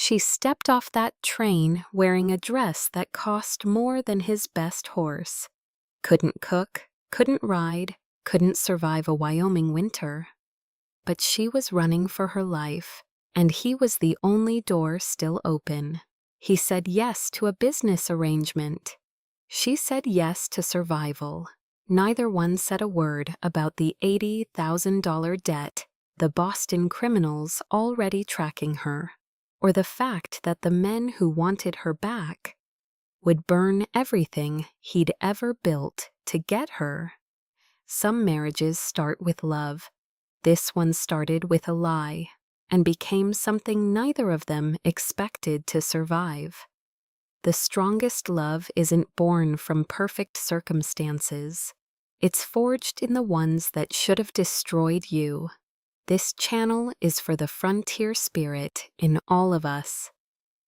She stepped off that train wearing a dress that cost more than his best horse. Couldn't cook, couldn't ride, couldn't survive a Wyoming winter. But she was running for her life, and he was the only door still open. He said yes to a business arrangement. She said yes to survival. Neither one said a word about the $80,000 debt, the Boston criminals already tracking her, or the fact that the men who wanted her back would burn everything he'd ever built to get her. Some marriages start with love. This one started with a lie and became something neither of them expected to survive. The strongest love isn't born from perfect circumstances. It's forged in the ones that should have destroyed you. This channel is for the frontier spirit in all of us.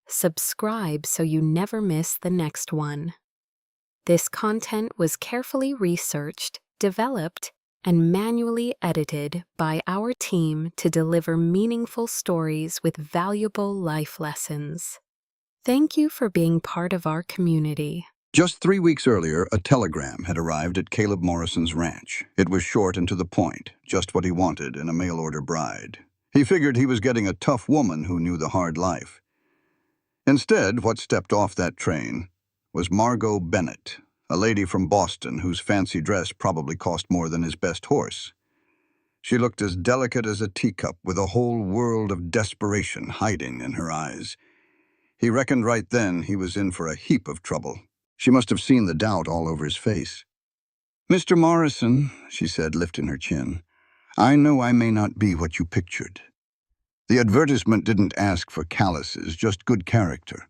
Subscribe so you never miss the next one. This content was carefully researched, developed, and manually edited by our team to deliver meaningful stories with valuable life lessons. Thank you for being part of our community. Just 3 weeks earlier, a telegram had arrived at Caleb Morrison's ranch. It was short and to the point, just what he wanted in a mail-order bride. He figured he was getting a tough woman who knew the hard life. Instead, what stepped off that train was Margot Bennett, a lady from Boston whose fancy dress probably cost more than his best horse. She looked as delicate as a teacup, with a whole world of desperation hiding in her eyes. He reckoned right then he was in for a heap of trouble. She must have seen the doubt all over his face. "Mr. Morrison," she said, lifting her chin, "I know I may not be what you pictured. The advertisement didn't ask for calluses, just good character.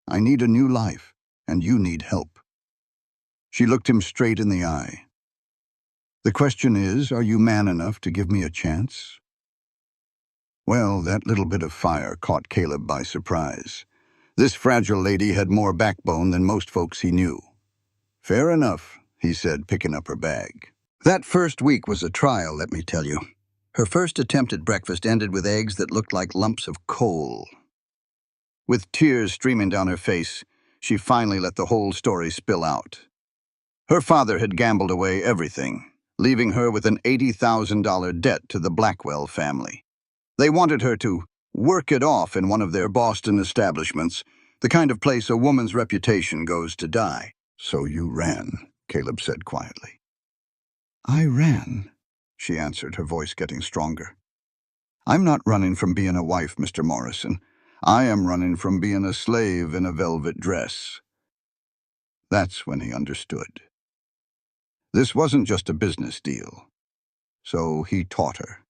I need a new life, and you need help." She looked him straight in the eye. "The question is, are you man enough to give me a chance?" Well, that little bit of fire caught Caleb by surprise. This fragile lady had more backbone than most folks he knew. "Fair enough," he said, picking up her bag. "That first week was a trial, let me tell you. Her first attempt at breakfast ended with eggs that looked like lumps of coal." With tears streaming down her face, she finally let the whole story spill out. Her father had gambled away everything, leaving her with an $80,000 debt to the Blackwell family. They wanted her to work it off in one of their Boston establishments, the kind of place a woman's reputation goes to die. "So you ran," Caleb said quietly. "I ran," she answered, her voice getting stronger. "I'm not running from being a wife, Mr. Morrison. I am running from being a slave in a velvet dress." That's when he understood. This wasn't just a business deal. So he taught her.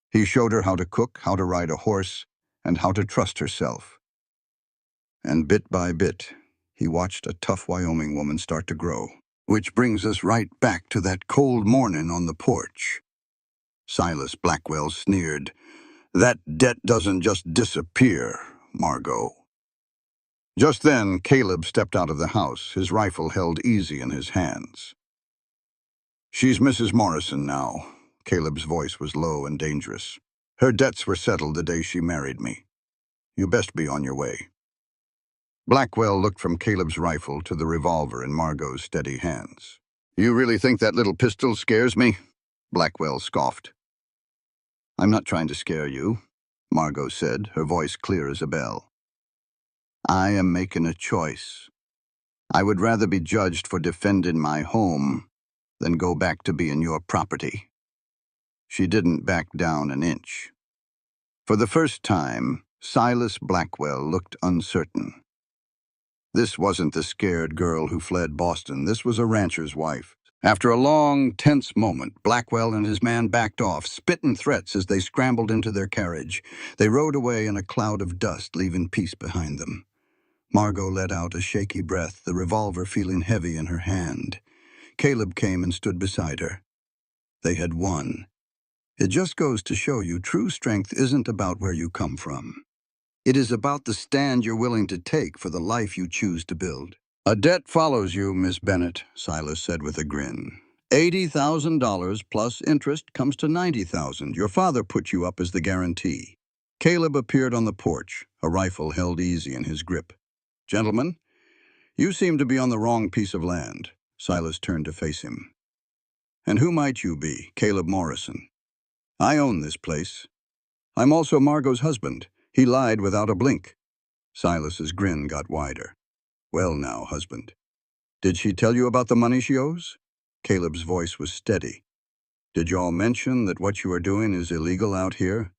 He showed her how to cook, how to ride a horse, and how to trust herself. And bit by bit, he watched a tough Wyoming woman start to grow. Which brings us right back to that cold morning on the porch. Silas Blackwell sneered, "That debt doesn't just disappear, Margot." Just then, Caleb stepped out of the house, his rifle held easy in his hands. "She's Mrs. Morrison now." Caleb's voice was low and dangerous. "Her debts were settled the day she married me. You best be on your way." Blackwell looked from Caleb's rifle to the revolver in Margot's steady hands. "You really think that little pistol scares me?" Blackwell scoffed. "I'm not trying to scare you," Margot said, her voice clear as a bell. "I am making a choice. I would rather be judged for defending my home than go back to being your property." She didn't back down an inch. For the first time, Silas Blackwell looked uncertain. This wasn't the scared girl who fled Boston. This was a rancher's wife. After a long, tense moment, Blackwell and his man backed off, spitting threats as they scrambled into their carriage. They rode away in a cloud of dust, leaving peace behind them. Margot let out a shaky breath, the revolver feeling heavy in her hand. Caleb came and stood beside her. They had won. It just goes to show you true strength isn't about where you come from. It is about the stand you're willing to take for the life you choose to build. "A debt follows you, Miss Bennett," Silas said with a grin. $80,000 plus interest comes to $90,000. Your father put you up as the guarantee. Caleb appeared on the porch, a rifle held easy in his grip. "Gentlemen, you seem to be on the wrong piece of land." Silas turned to face him. "And who might you be?" "Caleb Morrison. I own this place. I'm also Margot's husband." He lied without a blink. Silas's grin got wider. "Well now, husband. Did she tell you about the money she owes?" Caleb's voice was steady. "Did y'all mention that what you are doing is illegal out here?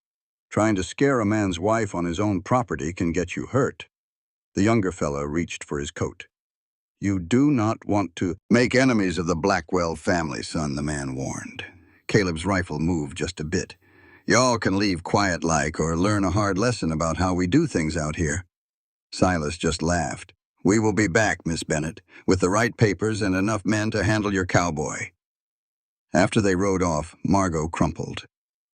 Trying to scare a man's wife on his own property can get you hurt." The younger fellow reached for his coat. "You do not want to make enemies of the Blackwell family, son," the man warned. Caleb's rifle moved just a bit. "Y'all can leave quiet-like or learn a hard lesson about how we do things out here." Silas just laughed. "We will be back, Miss Bennett, with the right papers and enough men to handle your cowboy." After they rode off, Margot crumpled.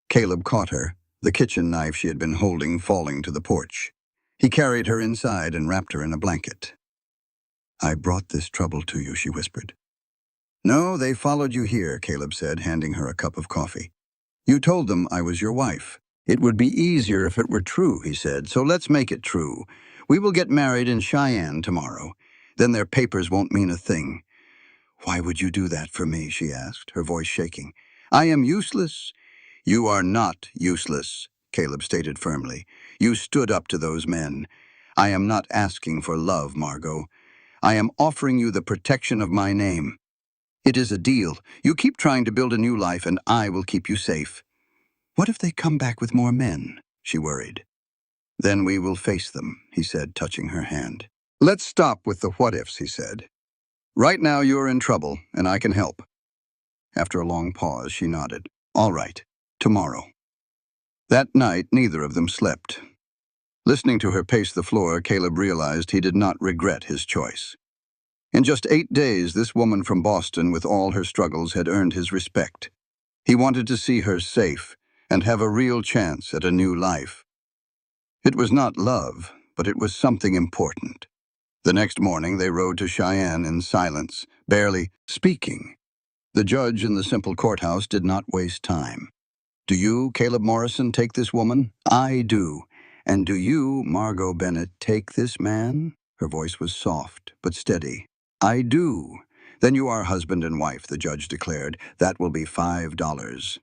Caleb caught her, the kitchen knife she had been holding falling to the porch. He carried her inside and wrapped her in a blanket. "I brought this trouble to you," she whispered. "No, they followed you here," Caleb said, handing her a cup of coffee. "You told them I was your wife." "It would be easier if it were true," he said, "so let's make it true. We will get married in Cheyenne tomorrow. Then their papers won't mean a thing." "Why would you do that for me?" she asked, her voice shaking. "I am useless." "You are not useless," Caleb stated firmly. "You stood up to those men. I am not asking for love, Margot. I am offering you the protection of my name. It is a deal. You keep trying to build a new life, and I will keep you safe." "What if they come back with more men?" she worried. "Then we will face them," he said, touching her hand. "Let's stop with the what-ifs," he said. "Right now you're in trouble, and I can help." After a long pause, she nodded. "All right, tomorrow." That night, neither of them slept. Listening to her pace the floor, Caleb realized he did not regret his choice. In just 8 days, this woman from Boston, with all her struggles, had earned his respect. He wanted to see her safe and have a real chance at a new life. It was not love, but it was something important. The next morning, they rode to Cheyenne in silence, barely speaking. The judge in the simple courthouse did not waste time. "Do you, Caleb Morrison, take this woman?" "I do." "And do you, Margot Bennett, take this man?" Her voice was soft, but steady. "I do." "Then you are husband and wife," the judge declared. "That will be $5.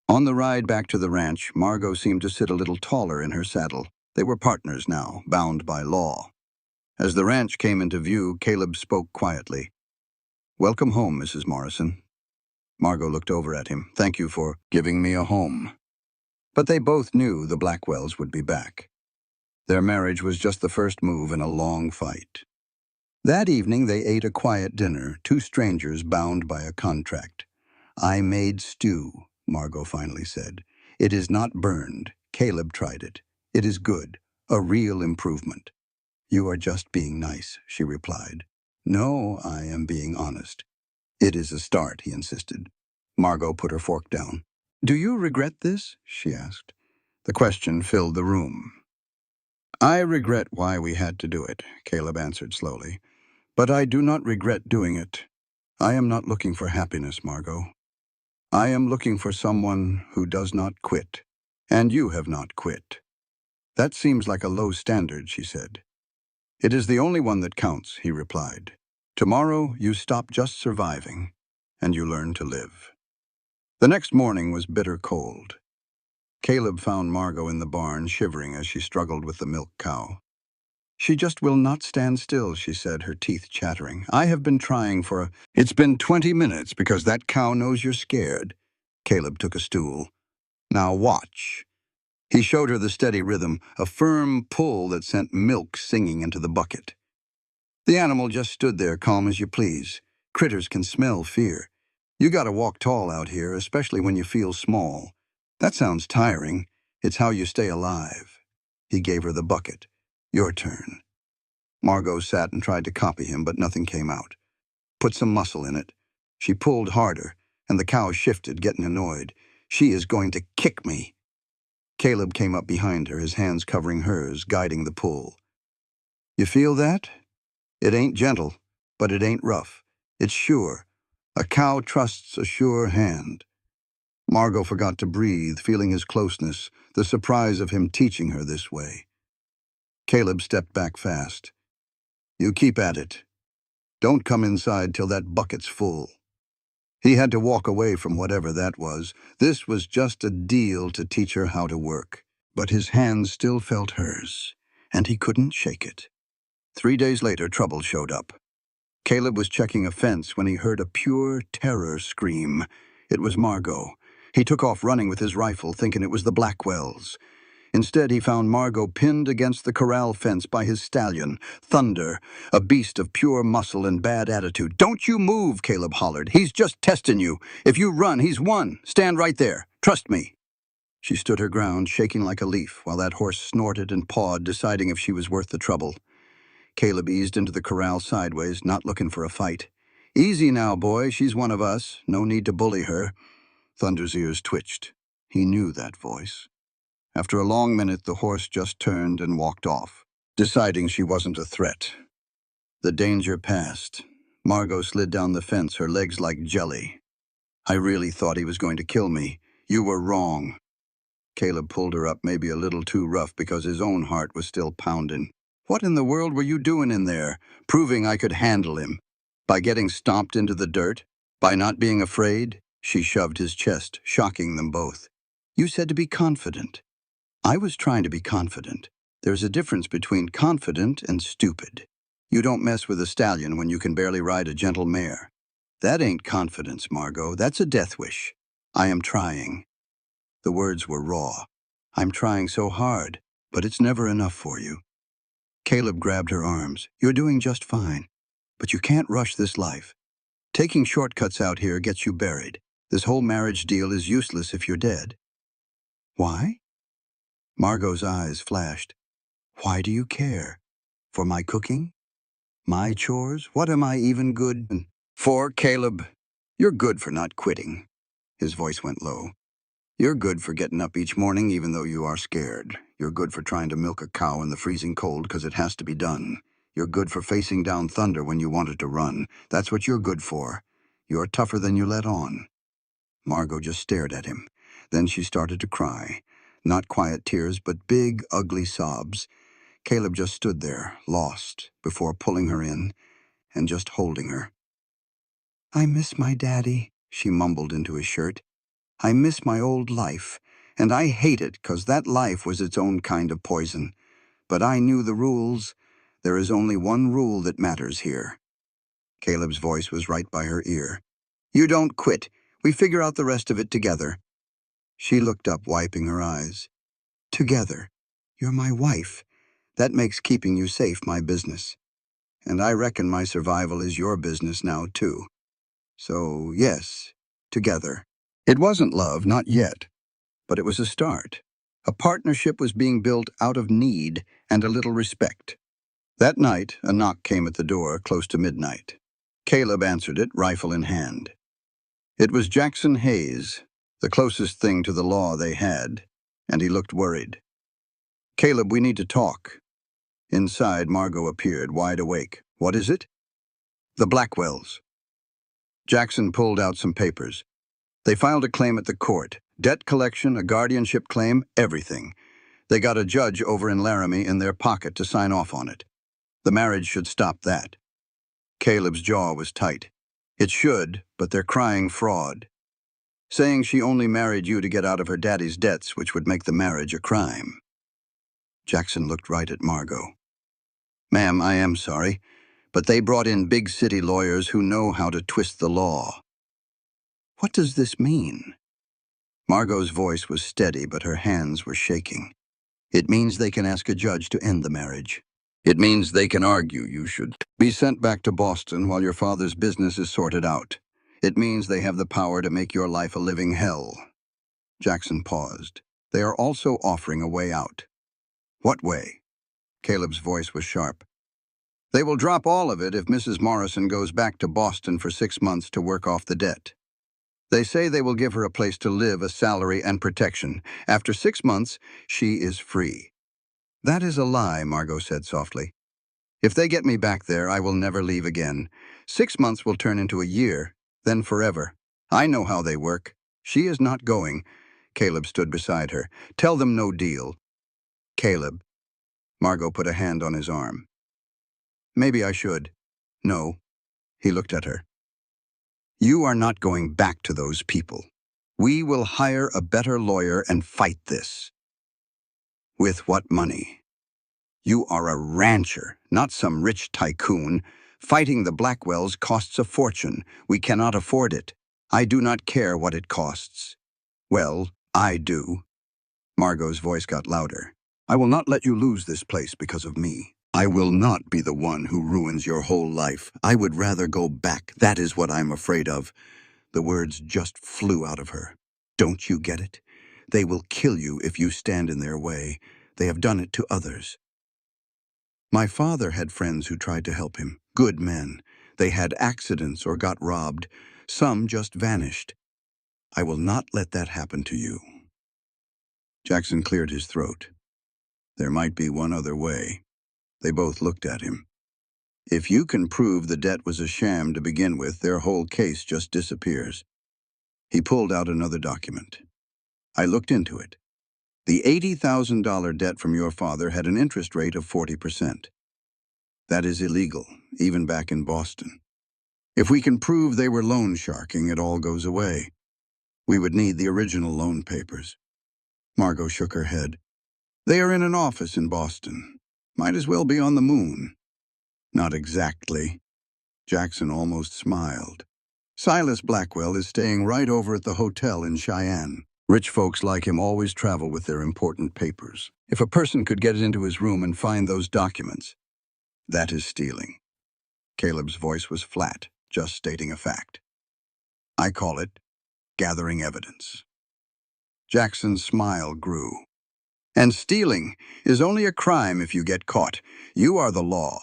On the ride back to the ranch, Margot seemed to sit a little taller in her saddle. They were partners now, bound by law. As the ranch came into view, Caleb spoke quietly. "Welcome home, Mrs. Morrison." Margot looked over at him. "Thank you for giving me a home." But they both knew the Blackwells would be back. Their marriage was just the first move in a long fight. That evening they ate a quiet dinner, two strangers bound by a contract. "I made stew," Margot finally said. "It is not burned. Caleb tried it. It is good, a real improvement." "You are just being nice," she replied. "No, I am being honest." "It is a start," he insisted. Margot put her fork down. "Do you regret this?" she asked. The question filled the room. "I regret why we had to do it," Caleb answered slowly. "But I do not regret doing it. I am not looking for happiness, Margot. I am looking for someone who does not quit. And you have not quit." "That seems like a low standard," she said. "It is the only one that counts," he replied. "Tomorrow you stop just surviving, and you learn to live." The next morning was bitter cold. Caleb found Margot in the barn, shivering as she struggled with the milk cow. "She just will not stand still," she said, her teeth chattering. "I have been trying for a—" "It's been 20 minutes because that cow knows you're scared." Caleb took a stool. "Now watch." He showed her the steady rhythm, a firm pull that sent milk singing into the bucket. The animal just stood there, calm as you please. Critters can smell fear. You gotta walk tall out here, especially when you feel small. That sounds tiring. It's how you stay alive. He gave her the bucket. "Your turn." Margot sat and tried to copy him, but nothing came out. "Put some muscle in it." She pulled harder, and the cow shifted, getting annoyed. "She is going to kick me." Caleb came up behind her, his hands covering hers, guiding the pull. "You feel that? It ain't gentle, but it ain't rough. It's sure. A cow trusts a sure hand." Margot forgot to breathe, feeling his closeness, the surprise of him teaching her this way. Caleb stepped back fast. "You keep at it. Don't come inside till that bucket's full." He had to walk away from whatever that was. This was just a deal to teach her how to work. But his hands still felt hers, and he couldn't shake it. 3 days later, trouble showed up. Caleb was checking a fence when he heard a pure terror scream. It was Margot. He took off running with his rifle, thinking it was the Blackwells. Instead, he found Margot pinned against the corral fence by his stallion, Thunder, a beast of pure muscle and bad attitude. "Don't you move," Caleb hollered. "He's just testing you. If you run, he's won. Stand right there. Trust me." She stood her ground, shaking like a leaf, while that horse snorted and pawed, deciding if she was worth the trouble. Caleb eased into the corral sideways, not looking for a fight. "Easy now, boy. She's one of us. No need to bully her." Thunder's ears twitched. He knew that voice. After a long minute, the horse just turned and walked off, deciding she wasn't a threat. The danger passed. Margot slid down the fence, her legs like jelly. "I really thought he was going to kill me. You were wrong." Caleb pulled her up, maybe a little too rough because his own heart was still pounding. "What in the world were you doing in there, proving I could handle him? By getting stomped into the dirt? By not being afraid?" She shoved his chest, shocking them both. "You said to be confident." "I was trying to be confident. There's a difference between confident and stupid. You don't mess with a stallion when you can barely ride a gentle mare. That ain't confidence, Margot. That's a death wish. I am trying." The words were raw. "I'm trying so hard, but it's never enough for you." Caleb grabbed her arms. "You're doing just fine, but you can't rush this life. Taking shortcuts out here gets you buried. This whole marriage deal is useless if you're dead." "Why?" Margot's eyes flashed. "Why do you care? For my cooking? My chores? What am I even good for, Caleb? You're good for not quitting." His voice went low. "You're good for getting up each morning even though you are scared. You're good for trying to milk a cow in the freezing cold because it has to be done. You're good for facing down thunder when you wanted to run. That's what you're good for. You're tougher than you let on." Margot just stared at him. Then she started to cry. Not quiet tears, but big, ugly sobs. Caleb just stood there, lost, before pulling her in and just holding her. "I miss my daddy," she mumbled into his shirt. "I miss my old life, and I hate it 'cause that life was its own kind of poison. But I knew the rules. There is only one rule that matters here." Caleb's voice was right by her ear. "You don't quit. We figure out the rest of it together." She looked up, wiping her eyes. "Together. You're my wife. That makes keeping you safe my business. And I reckon my survival is your business now, too. So, yes, together." It wasn't love, not yet, but it was a start. A partnership was being built out of need and a little respect. That night, a knock came at the door close to midnight. Caleb answered it, rifle in hand. It was Jackson Hayes, the closest thing to the law they had, and he looked worried. "Caleb, we need to talk." Inside, Margot appeared, wide awake. "What is it?" "The Blackwells." Jackson pulled out some papers. They filed a claim at the court. Debt collection, a guardianship claim, everything. They got a judge over in Laramie in their pocket to sign off on it. The marriage should stop that. Caleb's jaw was tight. It should, but they're crying fraud. Saying she only married you to get out of her daddy's debts, which would make the marriage a crime. Jackson looked right at Margot. "Ma'am, I am sorry, but they brought in big city lawyers who know how to twist the law." "What does this mean?" Margot's voice was steady, but her hands were shaking. "It means they can ask a judge to end the marriage. It means they can argue you should be sent back to Boston while your father's business is sorted out. It means they have the power to make your life a living hell." Jackson paused. "They are also offering a way out." "What way?" Caleb's voice was sharp. "They will drop all of it if Mrs. Morrison goes back to Boston for 6 months to work off the debt. They say they will give her a place to live, a salary, and protection. After 6 months, she is free." "That is a lie," Margot said softly. "If they get me back there, I will never leave again. 6 months will turn into a year, then forever. I know how they work." She is not going. Caleb stood beside her. Tell them no deal. Caleb. Margot put a hand on his arm. Maybe I should. No. He looked at her. You are not going back to those people. We will hire a better lawyer and fight this. With what money? You are a rancher, not some rich tycoon. Fighting the Blackwells costs a fortune. We cannot afford it. I do not care what it costs. Well, I do. Margot's voice got louder. I will not let you lose this place because of me. I will not be the one who ruins your whole life. I would rather go back. That is what I'm afraid of. The words just flew out of her. Don't you get it? They will kill you if you stand in their way. They have done it to others. My father had friends who tried to help him. Good men. They had accidents or got robbed. Some just vanished. I will not let that happen to you. Jackson cleared his throat. There might be one other way. They both looked at him. If you can prove the debt was a sham to begin with, their whole case just disappears. He pulled out another document. I looked into it. The $80,000 debt from your father had an interest rate of 40%. That is illegal, even back in Boston. If we can prove they were loan sharking, it all goes away. We would need the original loan papers. Margot shook her head. They are in an office in Boston. Might as well be on the moon. Not exactly. Jackson almost smiled. Silas Blackwell is staying right over at the hotel in Cheyenne. Rich folks like him always travel with their important papers. If a person could get into his room and find those documents, that is stealing. Caleb's voice was flat, just stating a fact. I call it gathering evidence. Jackson's smile grew. And stealing is only a crime if you get caught. You are the law.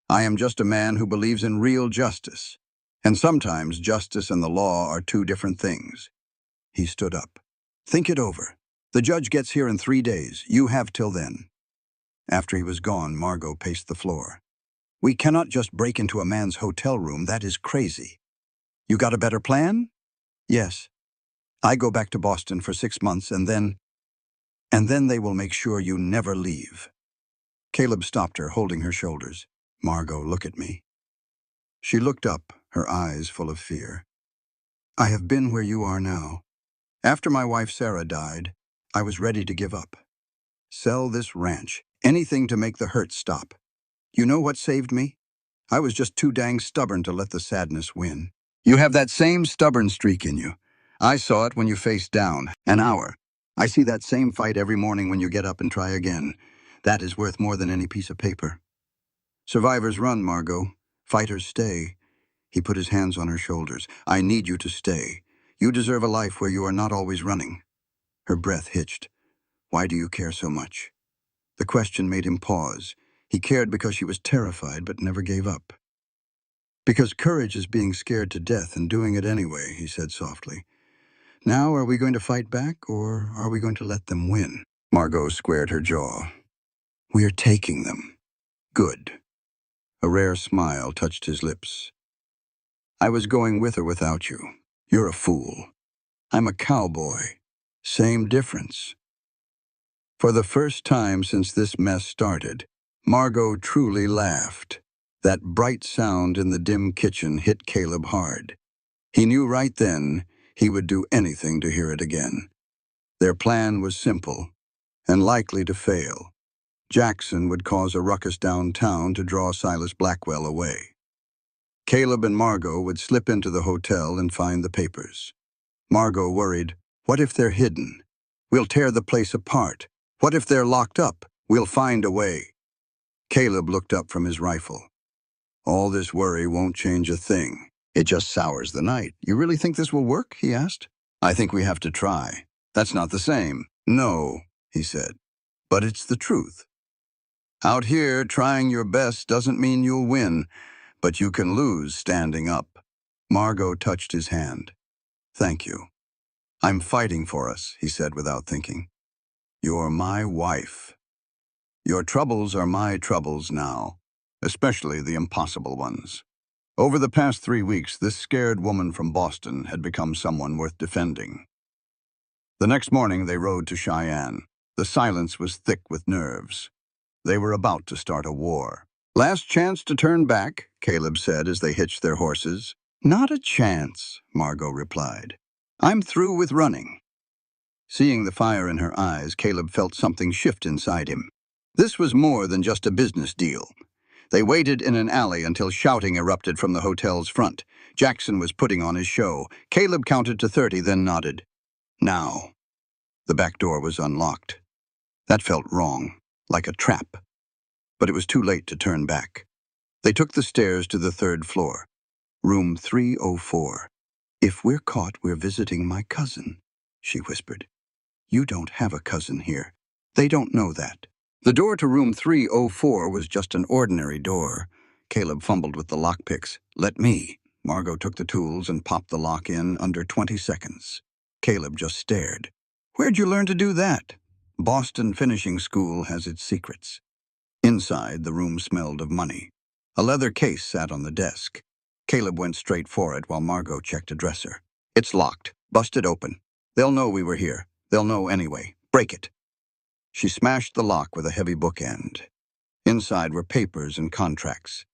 I am just a man who believes in real justice. And sometimes justice and the law are two different things. He stood up. Think it over. The judge gets here in 3 days. You have till then. After he was gone, Margot paced the floor. We cannot just break into a man's hotel room. That is crazy. You got a better plan? Yes. I go back to Boston for 6 months and then they will make sure you never leave. Caleb stopped her, holding her shoulders. Margot, look at me. She looked up, her eyes full of fear. I have been where you are now. After my wife Sarah died, I was ready to give up. Sell this ranch, anything to make the hurt stop. You know what saved me? I was just too dang stubborn to let the sadness win. You have that same stubborn streak in you. I saw it when you faced down, an hour. I see that same fight every morning when you get up and try again. That is worth more than any piece of paper. Survivors run, Margot. Fighters stay. He put his hands on her shoulders. I need you to stay. You deserve a life where you are not always running. Her breath hitched. Why do you care so much? The question made him pause. He cared because she was terrified but never gave up. Because courage is being scared to death and doing it anyway, he said softly. Now are we going to fight back or are we going to let them win? Margot squared her jaw. We are taking them. Good. A rare smile touched his lips. I was going with or without you. You're a fool. I'm a cowboy. Same difference. For the first time since this mess started, Margot truly laughed. That bright sound in the dim kitchen hit Caleb hard. He knew right then he would do anything to hear it again. Their plan was simple and likely to fail. Jackson would cause a ruckus downtown to draw Silas Blackwell away. Caleb and Margot would slip into the hotel and find the papers. Margot worried, what if they're hidden? We'll tear the place apart. What if they're locked up? We'll find a way. Caleb looked up from his rifle. All this worry won't change a thing. It just sours the night. You really think this will work? He asked. I think we have to try. That's not the same. No, he said. But it's the truth. Out here, trying your best doesn't mean you'll win, but you can lose standing up. Margot touched his hand. Thank you. I'm fighting for us, he said without thinking. You're my wife. Your troubles are my troubles now, especially the impossible ones. Over the past 3 weeks, this scared woman from Boston had become someone worth defending. The next morning they rode to Cheyenne. The silence was thick with nerves. They were about to start a war. "Last chance to turn back," Caleb said as they hitched their horses. "Not a chance," Margot replied. "I'm through with running." Seeing the fire in her eyes, Caleb felt something shift inside him. This was more than just a business deal. They waited in an alley until shouting erupted from the hotel's front. Jackson was putting on his show. Caleb counted to 30, then nodded. Now. The back door was unlocked. That felt wrong, like a trap. But it was too late to turn back. They took the stairs to the third floor. Room 304. "If we're caught, we're visiting my cousin," she whispered. "You don't have a cousin here. They don't know that." The door to room 304 was just an ordinary door. Caleb fumbled with the lockpicks. "Let me." Margot took the tools and popped the lock in under 20 seconds. Caleb just stared. "Where'd you learn to do that?" "Boston Finishing School has its secrets." Inside, the room smelled of money. A leather case sat on the desk. Caleb went straight for it while Margot checked a dresser. "It's locked. Bust it open. They'll know we were here. They'll know anyway. Break it." She smashed the lock with a heavy bookend. Inside were papers and contracts.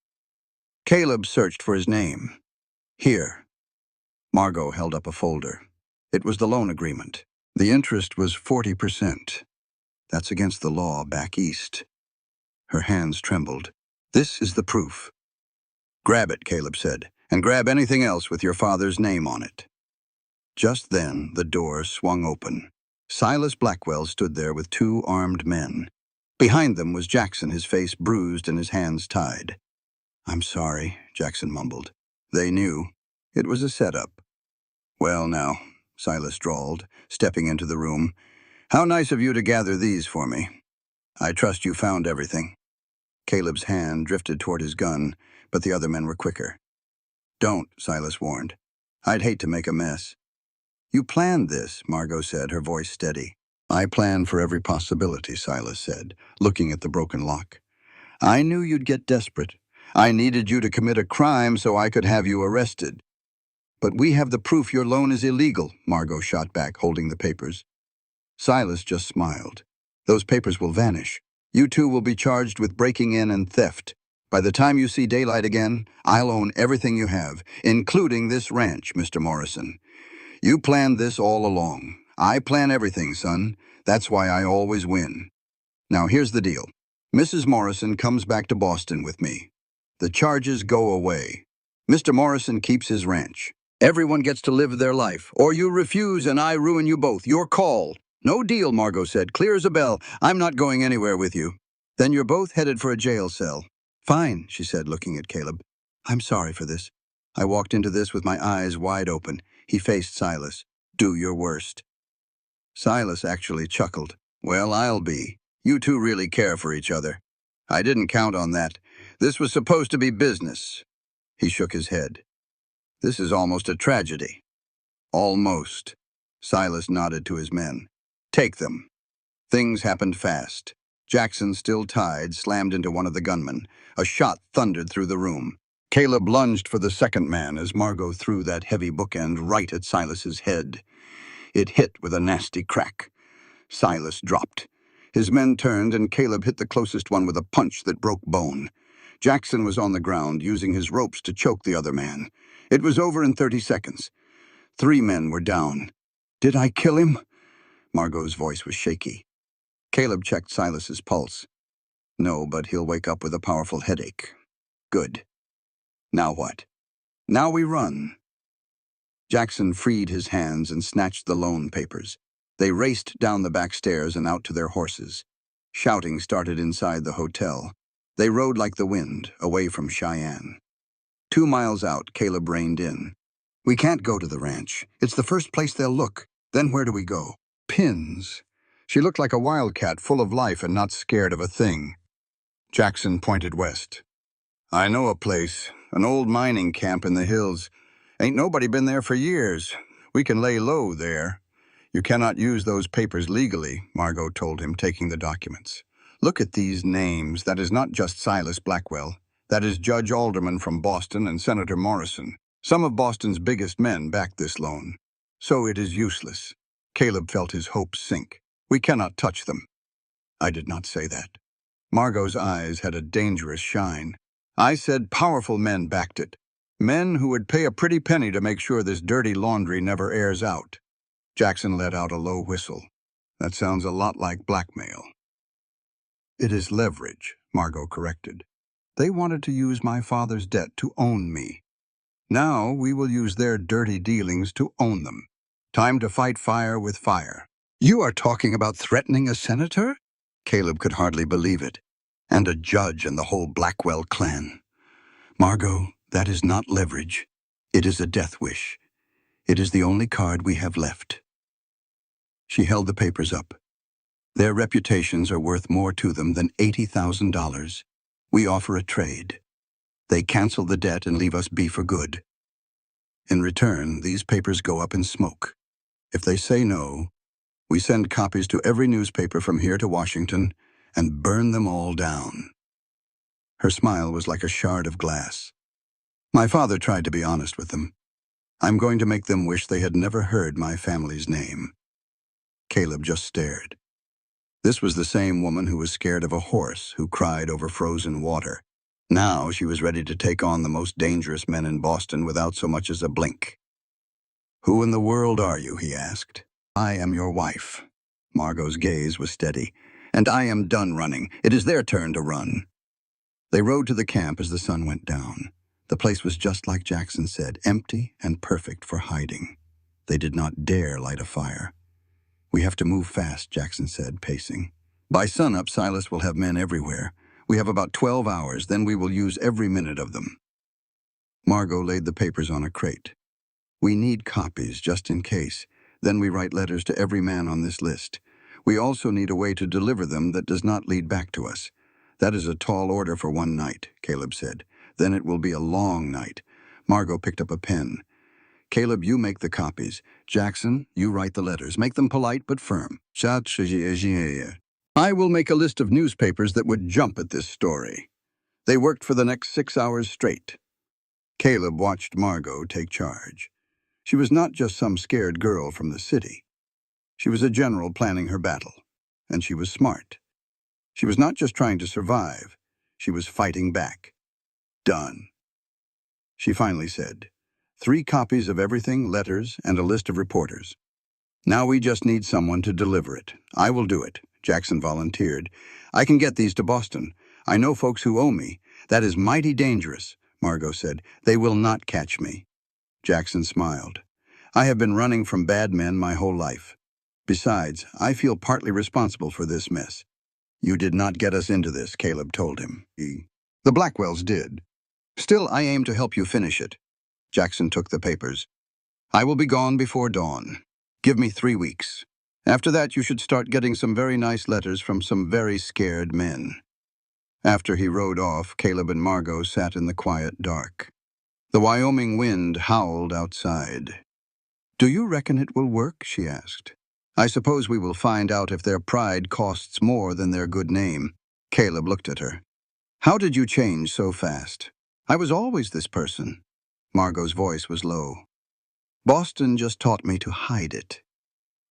Caleb searched for his name. "Here." Margot held up a folder. It was the loan agreement. The interest was 40%. That's against the law back east. Her hands trembled. "This is the proof." "Grab it," Caleb said, "and grab anything else with your father's name on it." Just then, the door swung open. Silas Blackwell stood there with 2 armed men. Behind them was Jackson, his face bruised and his hands tied. "I'm sorry," Jackson mumbled. They knew. It was a setup. "Well now," Silas drawled, stepping into the room. "How nice of you to gather these for me. I trust you found everything." Caleb's hand drifted toward his gun, but the other men were quicker. "Don't," Silas warned. "I'd hate to make a mess." "You planned this," Margot said, her voice steady. "I planned for every possibility," Silas said, looking at the broken lock. "I knew you'd get desperate. I needed you to commit a crime so I could have you arrested." "But we have the proof your loan is illegal," Margot shot back, holding the papers. Silas just smiled. "Those papers will vanish. You two will be charged with breaking in and theft. By the time you see daylight again, I'll own everything you have, including this ranch, Mr. Morrison. You planned this all along. I plan everything, son. That's why I always win. Now here's the deal. Mrs. Morrison comes back to Boston with me. The charges go away. Mr. Morrison keeps his ranch. Everyone gets to live their life, or you refuse and I ruin you both. Your call." "No deal," Margot said, clear as a bell. "I'm not going anywhere with you." "Then you're both headed for a jail cell." "Fine," she said, looking at Caleb. "I'm sorry for this. I walked into this with my eyes wide open." He faced Silas. "Do your worst." Silas actually chuckled. "Well, I'll be. You two really care for each other. I didn't count on that. This was supposed to be business." He shook his head. "This is almost a tragedy." "Almost." Silas nodded to his men. "Take them." Things happened fast. Jackson, still tied, slammed into one of the gunmen. A shot thundered through the room. Caleb lunged for the second man as Margot threw that heavy bookend right at Silas's head. It hit with a nasty crack. Silas dropped. His men turned, and Caleb hit the closest one with a punch that broke bone. Jackson was on the ground, using his ropes to choke the other man. It was over in 30 seconds. 3 men were down. "Did I kill him?" Margot's voice was shaky. Caleb checked Silas's pulse. "No, but he'll wake up with a powerful headache." "Good. Now what?" "Now we run." Jackson freed his hands and snatched the loan papers. They raced down the back stairs and out to their horses. Shouting started inside the hotel. They rode like the wind, away from Cheyenne. 2 miles out, Caleb reined in. "We can't go to the ranch. It's the first place they'll look. Then where do we go?" "Pins." She looked like a wildcat, full of life and not scared of a thing. Jackson pointed west. "I know a place, an old mining camp in the hills. Ain't nobody been there for years. We can lay low there." "You cannot use those papers legally," Margot told him, taking the documents. "Look at these names. That is not just Silas Blackwell. That is Judge Alderman from Boston and Senator Morrison. Some of Boston's biggest men backed this loan. So it is useless." Caleb felt his hopes sink. We cannot touch them. I did not say that. Margot's eyes had a dangerous shine. I said powerful men backed it. Men who would pay a pretty penny to make sure this dirty laundry never airs out. Jackson let out a low whistle. That sounds a lot like blackmail. It is leverage, Margot corrected. They wanted to use my father's debt to own me. Now we will use their dirty dealings to own them. Time to fight fire with fire. You are talking about threatening a senator? Caleb could hardly believe it. And a judge and the whole Blackwell clan. Margot, that is not leverage. It is a death wish. It is the only card we have left. She held the papers up. Their reputations are worth more to them than $80,000. We offer a trade. They cancel the debt and leave us be for good. In return, these papers go up in smoke. If they say no, we send copies to every newspaper from here to Washington and burn them all down. Her smile was like a shard of glass. My father tried to be honest with them. I'm going to make them wish they had never heard my family's name. Caleb just stared. This was the same woman who was scared of a horse, who cried over frozen water. Now she was ready to take on the most dangerous men in Boston without so much as a blink. Who in the world are you? He asked. I am your wife. Margot's gaze was steady. And I am done running. It is their turn to run. They rode to the camp as the sun went down. The place was just like Jackson said, empty and perfect for hiding. They did not dare light a fire. We have to move fast, Jackson said, pacing. By sunup, Silas will have men everywhere. We have about 12 hours, then we will use every minute of them. Margot laid the papers on a crate. We need copies, just in case. Then we write letters to every man on this list. We also need a way to deliver them that does not lead back to us. That is a tall order for one night, Caleb said. Then it will be a long night. Margot picked up a pen. Caleb, you make the copies. Jackson, you write the letters. Make them polite but firm. I will make a list of newspapers that would jump at this story. They worked for the next 6 hours straight. Caleb watched Margot take charge. She was not just some scared girl from the city. She was a general planning her battle. And she was smart. She was not just trying to survive. She was fighting back. Done. She finally said, 3 copies of everything, letters, and a list of reporters. Now we just need someone to deliver it. I will do it, Jackson volunteered. I can get these to Boston. I know folks who owe me. That is mighty dangerous, Margot said. They will not catch me. Jackson smiled. I have been running from bad men my whole life. Besides, I feel partly responsible for this mess. You did not get us into this, Caleb told him. The Blackwells did. Still, I aim to help you finish it. Jackson took the papers. I will be gone before dawn. Give me 3 weeks. After that, you should start getting some very nice letters from some very scared men. After he rode off, Caleb and Margot sat in the quiet dark. The Wyoming wind howled outside. Do you reckon it will work? She asked. I suppose we will find out if their pride costs more than their good name. Caleb looked at her. How did you change so fast? I was always this person. Margot's voice was low. Boston just taught me to hide it.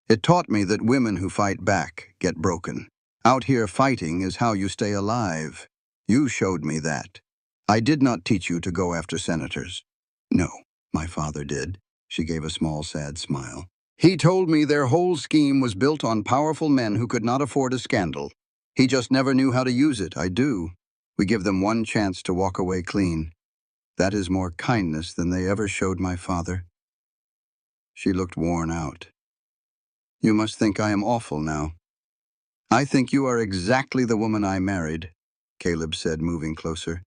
It taught me that women who fight back get broken. Out here fighting is how you stay alive. You showed me that. I did not teach you to go after senators. No, my father did. She gave a small, sad smile. He told me their whole scheme was built on powerful men who could not afford a scandal. He just never knew how to use it. I do. We give them one chance to walk away clean. That is more kindness than they ever showed my father. She looked worn out. You must think I am awful now. I think you are exactly the woman I married, Caleb said, moving closer.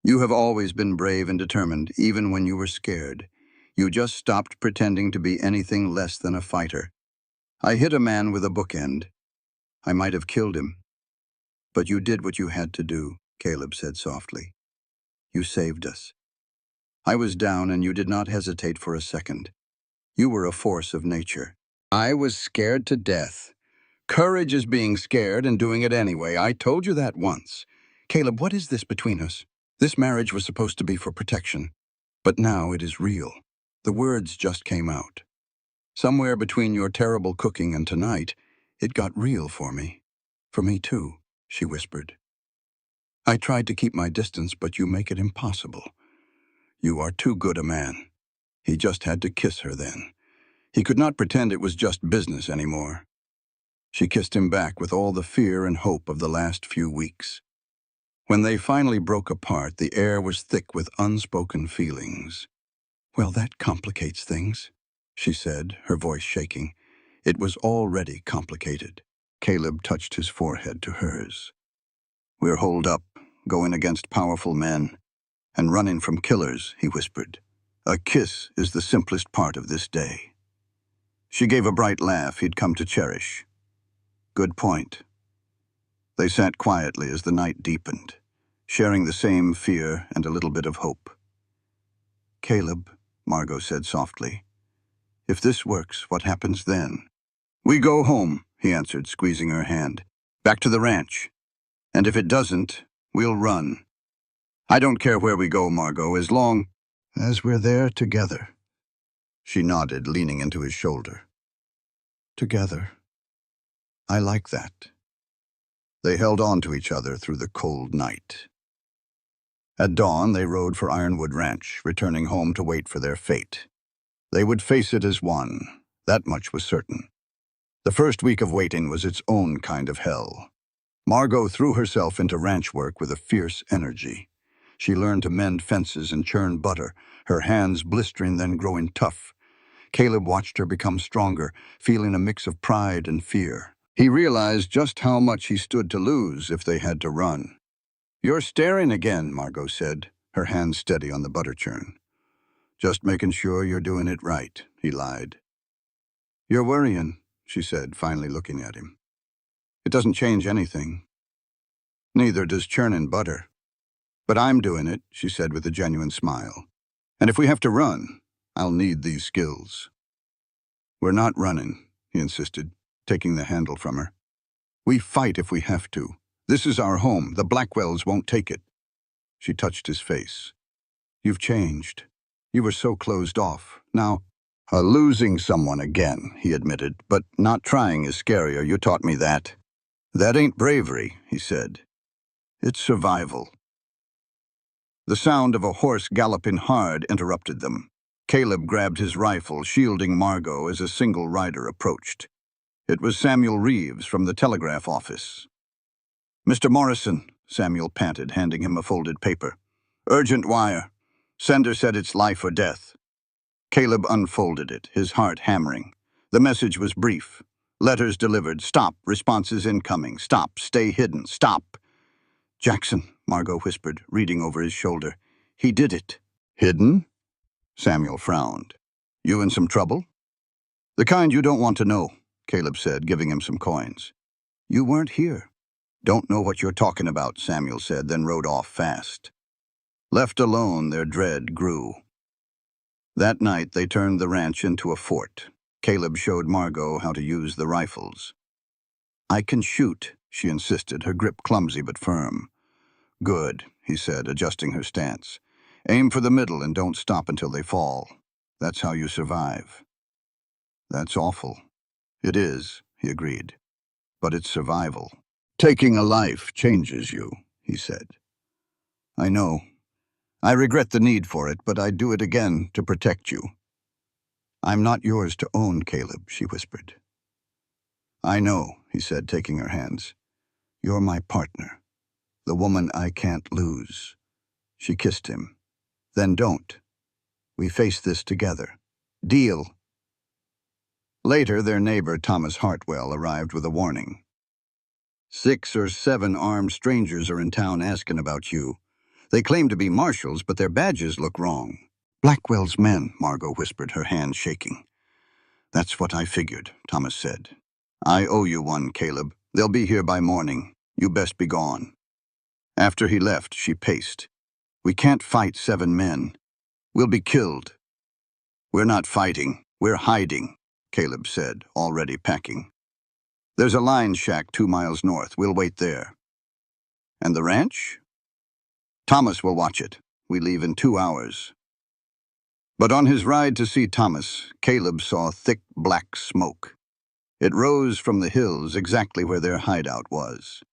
You have always been brave and determined, even when you were scared. You just stopped pretending to be anything less than a fighter. I hit a man with a bookend. I might have killed him. But you did what you had to do, Caleb said softly. You saved us. I was down and you did not hesitate for a second. You were a force of nature. I was scared to death. Courage is being scared and doing it anyway. I told you that once. Caleb, what is this between us? This marriage was supposed to be for protection. But now it is real. The words just came out. Somewhere between your terrible cooking and tonight, it got real for me. For me too, she whispered. I tried to keep my distance, but you make it impossible. You are too good a man. He just had to kiss her then. He could not pretend it was just business anymore. She kissed him back with all the fear and hope of the last few weeks. When they finally broke apart, the air was thick with unspoken feelings. Well, that complicates things, she said, her voice shaking. It was already complicated. Caleb touched his forehead to hers. We're holed up, going against powerful men, and running from killers, he whispered. A kiss is the simplest part of this day. She gave a bright laugh he'd come to cherish. Good point. They sat quietly as the night deepened, sharing the same fear and a little bit of hope. Caleb, Margot said softly, if this works, what happens then? We go home, he answered, squeezing her hand. Back to the ranch. And if it doesn't, we'll run. I don't care where we go, Margot, as long as we're there together. She nodded, leaning into his shoulder. Together. I like that. They held on to each other through the cold night. At dawn, they rode for Ironwood Ranch, returning home to wait for their fate. They would face it as one. That much was certain. The first week of waiting was its own kind of hell. Margot threw herself into ranch work with a fierce energy. She learned to mend fences and churn butter, her hands blistering then growing tough. Caleb watched her become stronger, feeling a mix of pride and fear. He realized just how much he stood to lose if they had to run. You're staring again, Margot said, her hands steady on the butter churn. Just making sure you're doing it right, he lied. You're worrying, she said, finally looking at him. It doesn't change anything. Neither does churning butter. But I'm doing it, she said with a genuine smile. And if we have to run, I'll need these skills. We're not running, he insisted, taking the handle from her. We fight if we have to. This is our home. The Blackwells won't take it. She touched his face. You've changed. You were so closed off. Now, losing someone again, he admitted, but not trying is scarier. You taught me that. That ain't bravery, he said. It's survival. The sound of a horse galloping hard interrupted them. Caleb grabbed his rifle, shielding Margot as a single rider approached. It was Samuel Reeves from the telegraph office. Mr. Morrison, Samuel panted, handing him a folded paper. Urgent wire. Sender said it's life or death. Caleb unfolded it, his heart hammering. The message was brief. Letters delivered. Stop. Responses incoming. Stop. Stay hidden. Stop. Jackson, Margot whispered, reading over his shoulder. He did it. Hidden? Samuel frowned. You in some trouble? The kind you don't want to know, Caleb said, giving him some coins. You weren't here. Don't know what you're talking about, Samuel said, then rode off fast. Left alone, their dread grew. That night, they turned the ranch into a fort. Caleb showed Margot how to use the rifles. I can shoot, she insisted, her grip clumsy but firm. Good, he said, adjusting her stance. Aim for the middle and don't stop until they fall. That's how you survive. That's awful. It is, he agreed. But it's survival. Taking a life changes you, he said. I know. I regret the need for it, but I'd do it again to protect you. I'm not yours to own, Caleb, she whispered. I know, he said, taking her hands. You're my partner, the woman I can't lose. She kissed him. Then don't. We face this together. Deal. Later, their neighbor, Thomas Hartwell, arrived with a warning. 6 or 7 armed strangers are in town asking about you. They claim to be marshals, but their badges look wrong. Blackwell's men, Margot whispered, her hands shaking. That's what I figured, Thomas said. I owe you one, Caleb. They'll be here by morning. You best be gone. After he left, she paced. We can't fight 7 men. We'll be killed. We're not fighting. We're hiding, Caleb said, already packing. There's a line shack 2 miles north. We'll wait there. And the ranch? Thomas will watch it. We leave in 2 hours. But on his ride to see Thomas, Caleb saw thick black smoke. It rose from the hills exactly where their hideout was.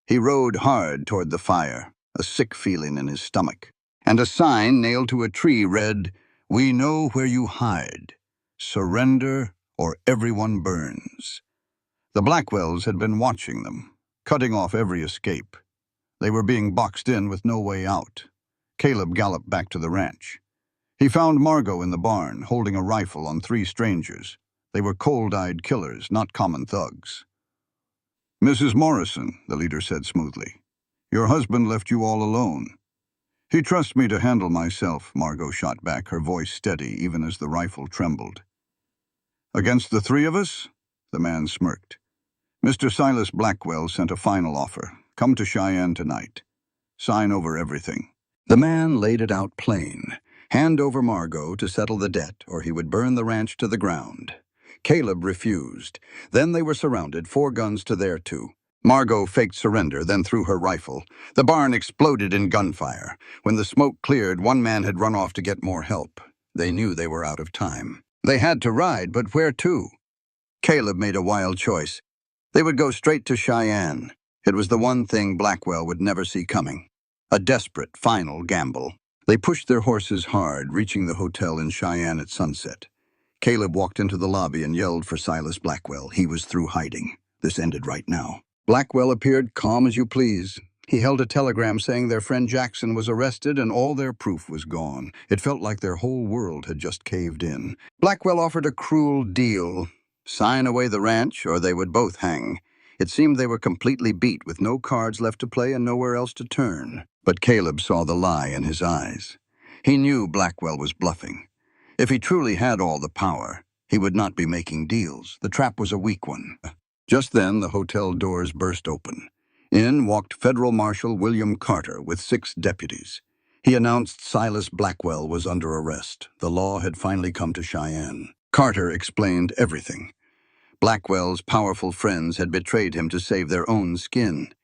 He rode hard toward the fire, a sick feeling in his stomach. And a sign nailed to a tree read, "We know where you hide. Surrender or everyone burns." The Blackwells had been watching them, cutting off every escape. They were being boxed in with no way out. Caleb galloped back to the ranch. He found Margot in the barn, holding a rifle on 3 strangers. They were cold-eyed killers, not common thugs. "Mrs. Morrison," the leader said smoothly, "your husband left you all alone." "He trusts me to handle myself," Margot shot back, her voice steady even as the rifle trembled. "Against the 3 of us?" The man smirked. "Mr. Silas Blackwell sent a final offer. Come to Cheyenne tonight. Sign over everything." The man laid it out plain. Hand over Margot to settle the debt, or he would burn the ranch to the ground. Caleb refused. Then they were surrounded, 4 guns to their 2. Margot faked surrender, then threw her rifle. The barn exploded in gunfire. When the smoke cleared, one man had run off to get more help. They knew they were out of time. They had to ride, but where to? Caleb made a wild choice. They would go straight to Cheyenne. It was the one thing Blackwell would never see coming. A desperate, final gamble. They pushed their horses hard, reaching the hotel in Cheyenne at sunset. Caleb walked into the lobby and yelled for Silas Blackwell. He was through hiding. This ended right now. Blackwell appeared calm as you please. He held a telegram saying their friend Jackson was arrested and all their proof was gone. It felt like their whole world had just caved in. Blackwell offered a cruel deal. Sign away the ranch, or they would both hang. It seemed they were completely beat, with no cards left to play and nowhere else to turn. But Caleb saw the lie in his eyes. He knew Blackwell was bluffing. If he truly had all the power, he would not be making deals. The trap was a weak one. Just then, the hotel doors burst open. In walked Federal Marshal William Carter with 6 deputies. He announced Silas Blackwell was under arrest. The law had finally come to Cheyenne. Carter explained everything. Blackwell's powerful friends had betrayed him to save their own skin.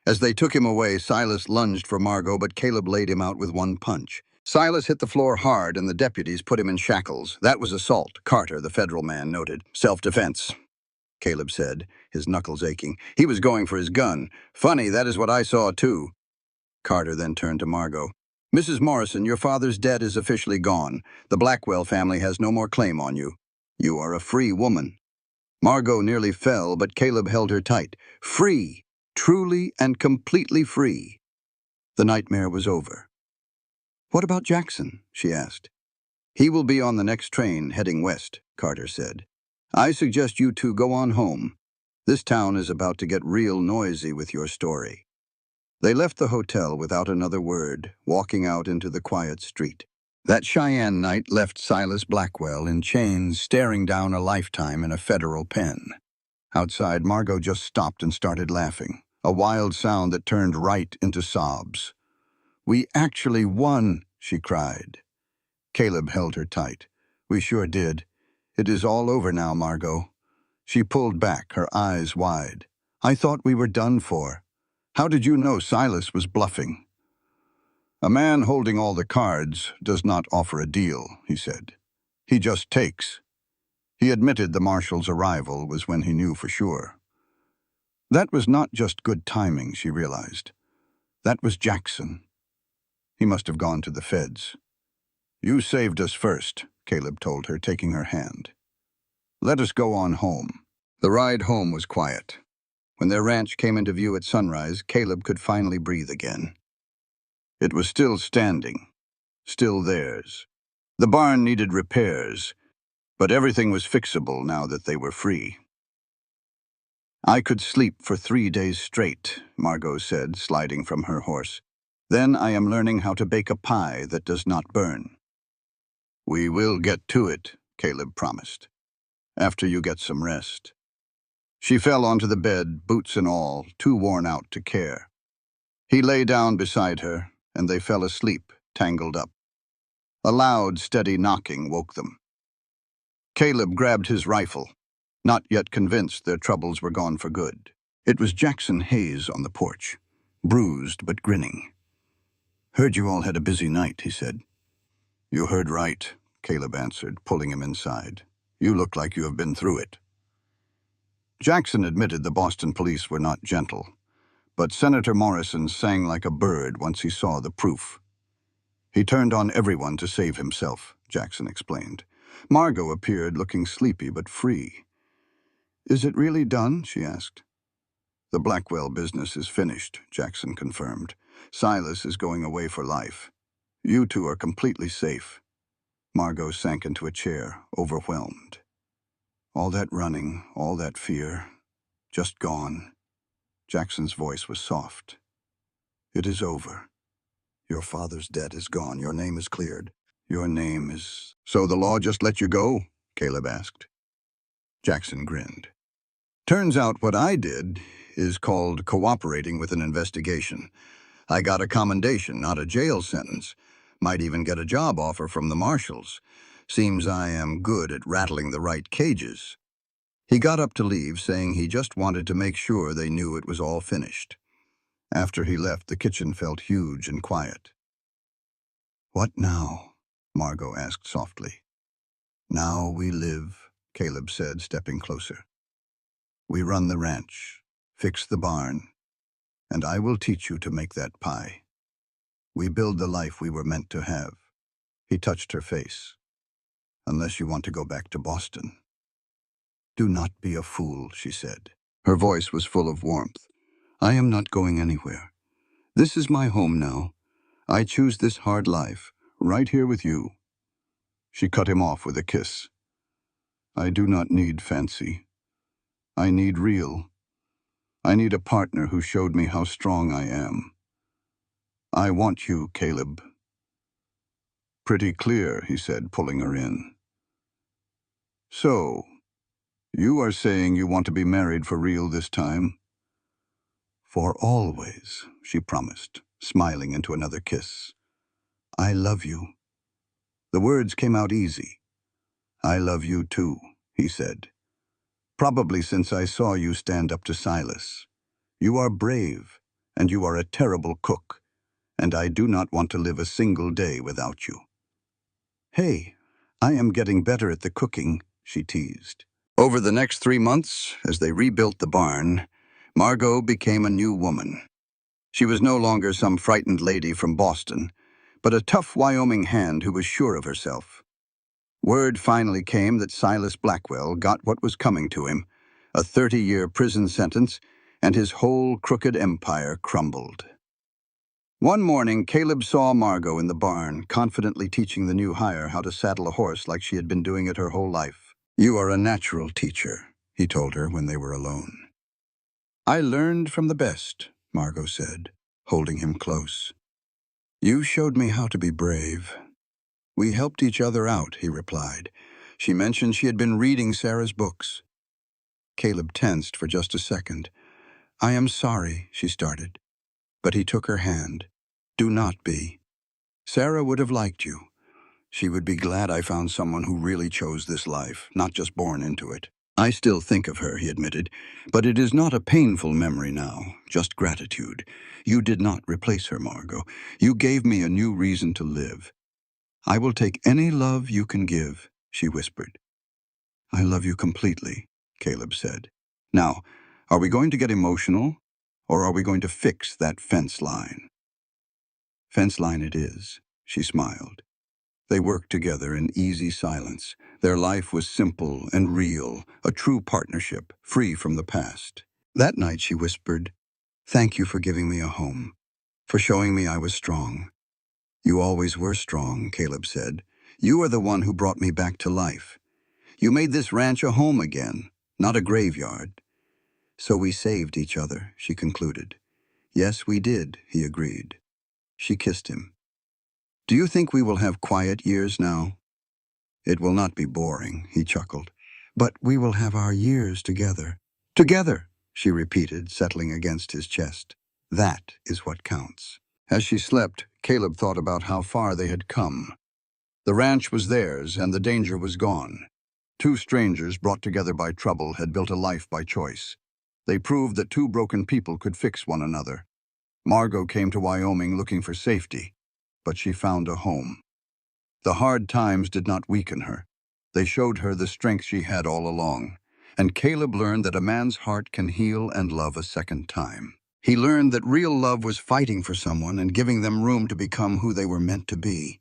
As they took him away, Silas lunged for Margot, but Caleb laid him out with one punch. Silas hit the floor hard, and the deputies put him in shackles. That was assault, Carter, the federal man, noted. "Self-defense," Caleb said, his knuckles aching. He was going for his gun. "Funny, that is what I saw, too." Carter then turned to Margot. "Mrs. Morrison, your father's debt is officially gone. The Blackwell family has no more claim on you. You are a free woman." Margot nearly fell, but Caleb held her tight. Free, truly and completely free. The nightmare was over. "What about Jackson?" she asked. "He will be on the next train heading west," Carter said. "I suggest you 2 go on home. This town is about to get real noisy with your story." They left the hotel without another word, walking out into the quiet street. That Cheyenne night left Silas Blackwell in chains, staring down a lifetime in a federal pen. Outside, Margot just stopped and started laughing, a wild sound that turned right into sobs. "We actually won," she cried. Caleb held her tight. "We sure did. It is all over now, Margot." She pulled back, her eyes wide. "I thought we were done for. How did you know Silas was bluffing?" "A man holding all the cards does not offer a deal," he said. "He just takes." He admitted the marshal's arrival was when he knew for sure. That was not just good timing, she realized. That was Jackson. He must have gone to the feds. "You saved us first," Caleb told her, taking her hand. "Let us go on home." The ride home was quiet. When their ranch came into view at sunrise, Caleb could finally breathe again. It was still standing, still theirs. The barn needed repairs, but everything was fixable now that they were free. "I could sleep for 3 days straight," Margot said, sliding from her horse. "Then I am learning how to bake a pie that does not burn." "We will get to it," Caleb promised, "after you get some rest." She fell onto the bed, boots and all, too worn out to care. He lay down beside her, and they fell asleep, tangled up. A loud, steady knocking woke them. Caleb grabbed his rifle, not yet convinced their troubles were gone for good. It was Jackson Hayes on the porch, bruised but grinning. "Heard you all had a busy night," he said. You heard right, Caleb answered, pulling him inside. You look like you have been through it. Jackson admitted the Boston police were not gentle, but Senator Morrison sang like a bird once he saw the proof. He turned on everyone to save himself, Jackson explained. Margot appeared looking sleepy but free. Is it really done? She asked. The Blackwell business is finished, Jackson confirmed. Silas is going away for life. You two are completely safe. Margot sank into a chair, overwhelmed. All that running, all that fear, just gone. Jackson's voice was soft. It is over. Your father's debt is gone. Your name is cleared. Your name is... So the law just let you go? Caleb asked. Jackson grinned. Turns out what I did is called cooperating with an investigation. I got a commendation, not a jail sentence. Might even get a job offer from the marshals. Seems I am good at rattling the right cages. He got up to leave, saying he just wanted to make sure they knew it was all finished. After he left, the kitchen felt huge and quiet. What now? Margot asked softly. Now we live, Caleb said, stepping closer. We run the ranch, fix the barn, and I will teach you to make that pie. We build the life we were meant to have. He touched her face. Unless you want to go back to Boston. Do not be a fool, she said. Her voice was full of warmth. I am not going anywhere. This is my home now. I choose this hard life, right here with you. She cut him off with a kiss. I do not need fancy. I need real. I need a partner who showed me how strong I am. I want you, Caleb. Pretty clear, he said, pulling her in. So, you are saying you want to be married for real this time? For always, she promised, smiling into another kiss. I love you. The words came out easy. I love you too, he said. Probably since I saw you stand up to Silas. You are brave, and you are a terrible cook, and I do not want to live a single day without you. Hey, I am getting better at the cooking, she teased. Over the next 3 months, as they rebuilt the barn, Margot became a new woman. She was no longer some frightened lady from Boston, but a tough Wyoming hand who was sure of herself. Word finally came that Silas Blackwell got what was coming to him, a 30-year prison sentence, and his whole crooked empire crumbled. One morning, Caleb saw Margot in the barn, confidently teaching the new hire how to saddle a horse like she had been doing it her whole life. You are a natural teacher, he told her when they were alone. I learned from the best, Margot said, holding him close. You showed me how to be brave. We helped each other out, he replied. She mentioned she had been reading Sarah's books. Caleb tensed for just a second. I am sorry, she started. But he took her hand. Do not be. Sarah would have liked you. She would be glad I found someone who really chose this life, not just born into it. I still think of her, he admitted, but it is not a painful memory now, just gratitude. You did not replace her, Margot. You gave me a new reason to live. I will take any love you can give, she whispered. I love you completely, Caleb said. Now, are we going to get emotional, or are we going to fix that fence line? Fence line it is, she smiled. They worked together in easy silence. Their life was simple and real, a true partnership, free from the past. That night she whispered, Thank you for giving me a home, for showing me I was strong. You always were strong, Caleb said. You are the one who brought me back to life. You made this ranch a home again, not a graveyard. So we saved each other, she concluded. Yes, we did, he agreed. She kissed him. Do you think we will have quiet years now? It will not be boring, he chuckled. But we will have our years together. Together, she repeated, settling against his chest. That is what counts. As she slept, Caleb thought about how far they had come. The ranch was theirs, and the danger was gone. Two strangers brought together by trouble had built a life by choice. They proved that two broken people could fix one another. Margot came to Wyoming looking for safety, but she found a home. The hard times did not weaken her. They showed her the strength she had all along. And Caleb learned that a man's heart can heal and love a second time. He learned that real love was fighting for someone and giving them room to become who they were meant to be.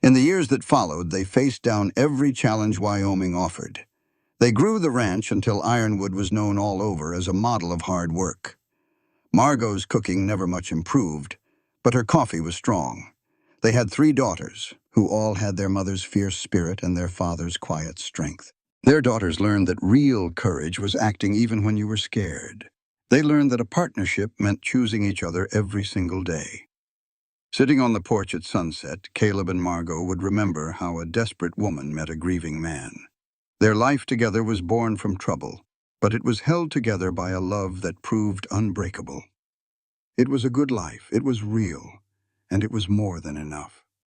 In the years that followed, they faced down every challenge Wyoming offered. They grew the ranch until Ironwood was known all over as a model of hard work. Margot's cooking never much improved, but her coffee was strong. They had 3 daughters, who all had their mother's fierce spirit and their father's quiet strength. Their daughters learned that real courage was acting even when you were scared. They learned that a partnership meant choosing each other every single day. Sitting on the porch at sunset, Caleb and Margot would remember how a desperate woman met a grieving man. Their life together was born from trouble, but it was held together by a love that proved unbreakable. It was a good life, it was real, and it was more than enough.